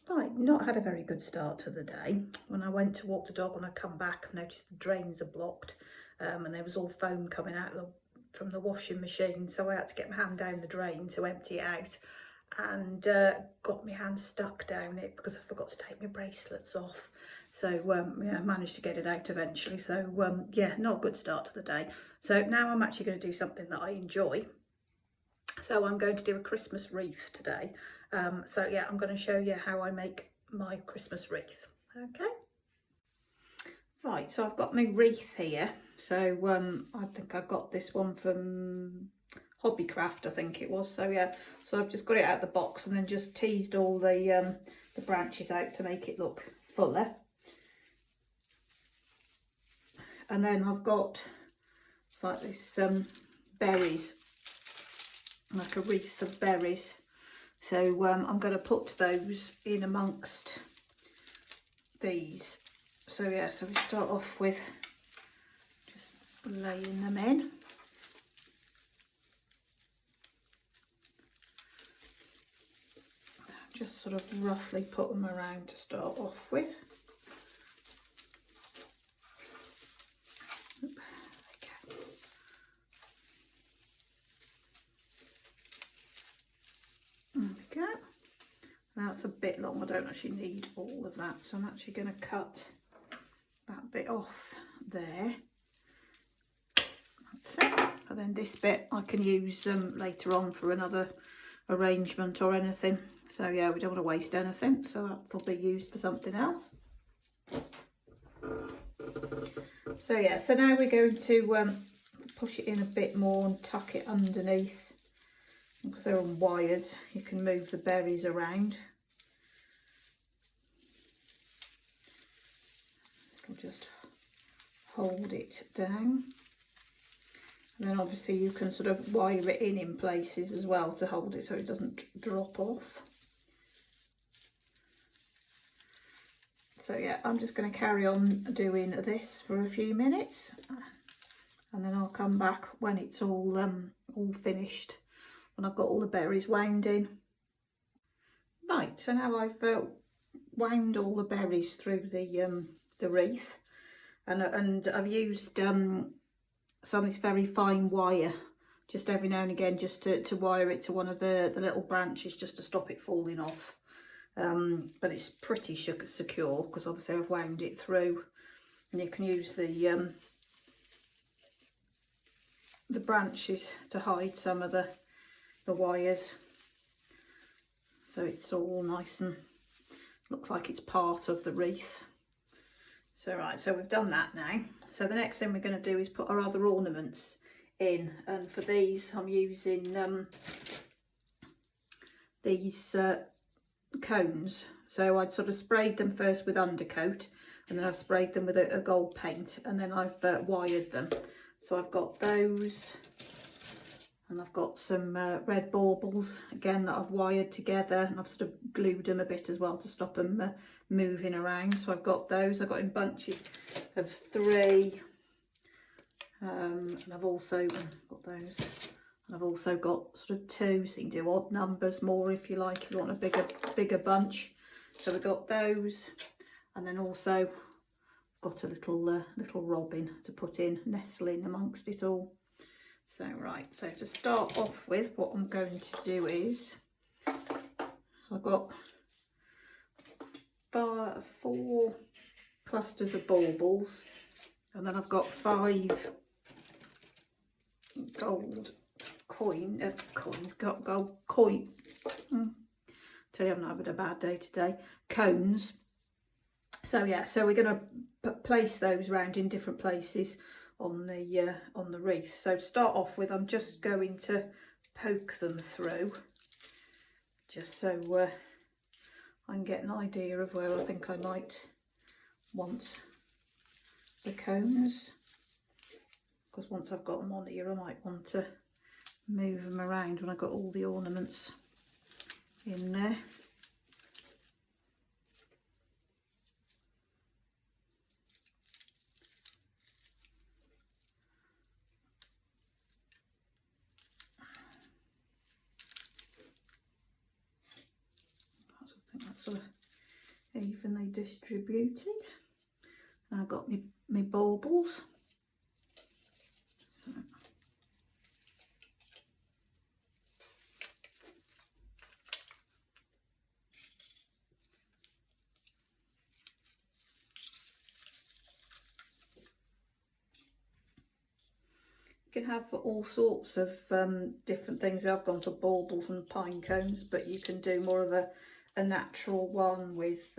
Right, not had a very good start to the day. When I went to walk the dog, when I come back, I noticed the drains are blocked, and there was all foam coming out from the washing machine, so I had to get my hand down the drain to empty it out, and got my hand stuck down it because I forgot to take my bracelets off. So yeah, I managed to get it out eventually. So yeah, not a good start to the day. So now I'm actually going to do something that I enjoy. So I'm going to do a Christmas wreath today. So yeah, I'm going to show you how I make my Christmas wreath. Okay. Right, so I've got my wreath here. So I think I got this one from Hobbycraft, I think it was. So yeah, so I've just got it out of the box and then just teased all the branches out to make it look fuller. And then I've got, it's like this berries, like a wreath of berries. So I'm going to put those in amongst these. So yeah, so we start off with just laying them in. Just sort of roughly put them around to start off with. There we go. That's a bit long. I don't actually need all of that, so I'm actually going to cut that bit off there. That's it. And then this bit I can use later on for another arrangement or anything. So yeah, we don't want to waste anything, so that'll be used for something else. So yeah, so now we're going to push it in a bit more and tuck it underneath. Because they're on wires, you can move the berries around. It'll just hold it down. And then obviously you can sort of wire it in places as well to hold it so it doesn't drop off. So yeah, I'm just going to carry on doing this for a few minutes. And then I'll come back when it's all finished. When I've got all the berries wound in. Right, so now I've wound all the berries through the wreath, and I've used some of this very fine wire just every now and again just to wire it to one of the little branches just to stop it falling off. But it's pretty secure because obviously I've wound it through, and you can use the branches to hide some of the wires, so it's all nice and looks like it's part of the wreath. So right, so we've done that now. So the next thing we're going to do is put our other ornaments in, and for these I'm using these cones. So I'd sort of sprayed them first with undercoat, and then I've sprayed them with a gold paint, and then I've wired them. So I've got those. And I've got some red baubles, again, that I've wired together, and I've sort of glued them a bit as well to stop them moving around. So I've got those, I've got in bunches of 3. And I've also got those. And I've also got sort of 2, so you can do odd numbers more if you like, if you want a bigger bunch. So we've got those, and then also got a little robin to put in, nestling amongst it all. So right, so to start off with, what I'm going to do is, so I've got 4 clusters of baubles, and then I've got 5 gold coins, gold coin, tell you I'm having a bad day today, cones. So yeah, so we're going to place those round in different places on the wreath. So to start off with, I'm just going to poke them through, just so I can get an idea of where I think I might want the cones, because once I've got them on here I might want to move them around when I've got all the ornaments in there. I think that sort of distributed. I've got my baubles. You can have all sorts of different things. I've gone to baubles and pine cones, but you can do more of a natural one with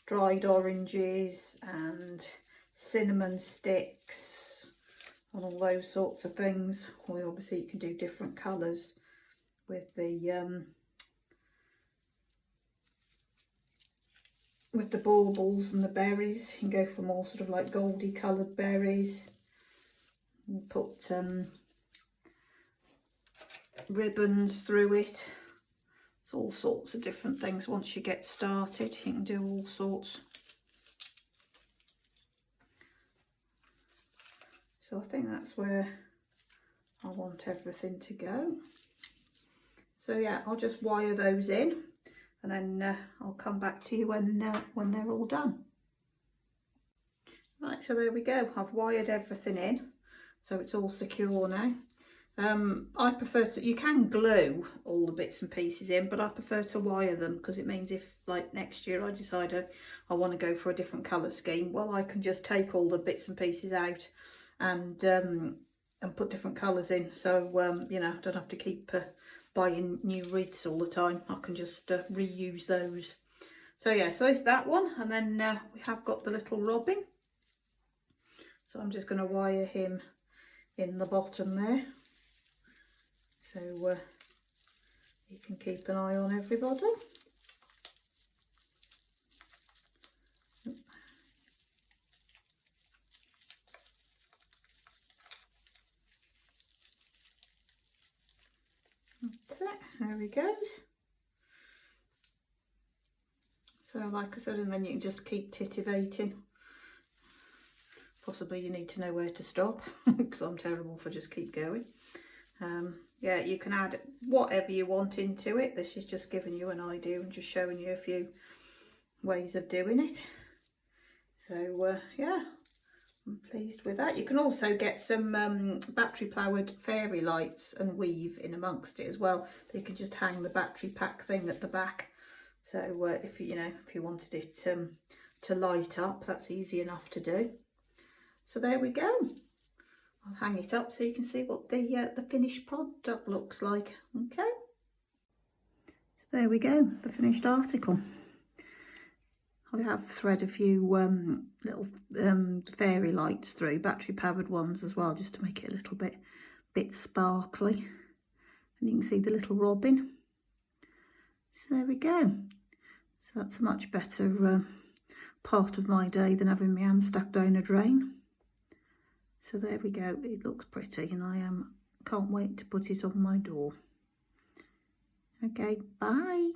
dried oranges and cinnamon sticks and all those sorts of things. Or obviously you can do different colours with the baubles and the berries. You can go for more sort of like goldy coloured berries. And put ribbons through it. It's all sorts of different things. Once you get started, you can do all sorts. So I think that's where I want everything to go. So yeah, I'll just wire those in, and then I'll come back to you when they're all done. Right, so there we go. I've wired everything in, so it's all secure now. I prefer to, you can glue all the bits and pieces in, but I prefer to wire them because it means if like next year I decide I want to go for a different colour scheme, well, I can just take all the bits and pieces out and put different colours in. So you know, I don't have to keep buying new wreaths all the time. I can just reuse those. So yeah, so there's that one, and then we have got the little robin. So I'm just going to wire him in the bottom there, so you can keep an eye on everybody. That's it, there he goes. So like I said, and then you can just keep titivating. Possibly you need to know where to stop because I'm terrible for just keep going. Yeah, you can add whatever you want into it. This is just giving you an idea and just showing you a few ways of doing it. So yeah, I'm pleased with that. You can also get some battery powered fairy lights and weave in amongst it as well. You can just hang the battery pack thing at the back. So if you wanted it to light up, that's easy enough to do. So there we go. I'll hang it up so you can see what the finished product looks like. Okay. So there we go, the finished article. I have thread a few little fairy lights through, battery powered ones as well, just to make it a little bit sparkly. And you can see the little robin. So there we go. So that's a much better part of my day than having my hand stuck down a drain. So there we go, it looks pretty, and I can't wait to put it on my door. Okay, bye.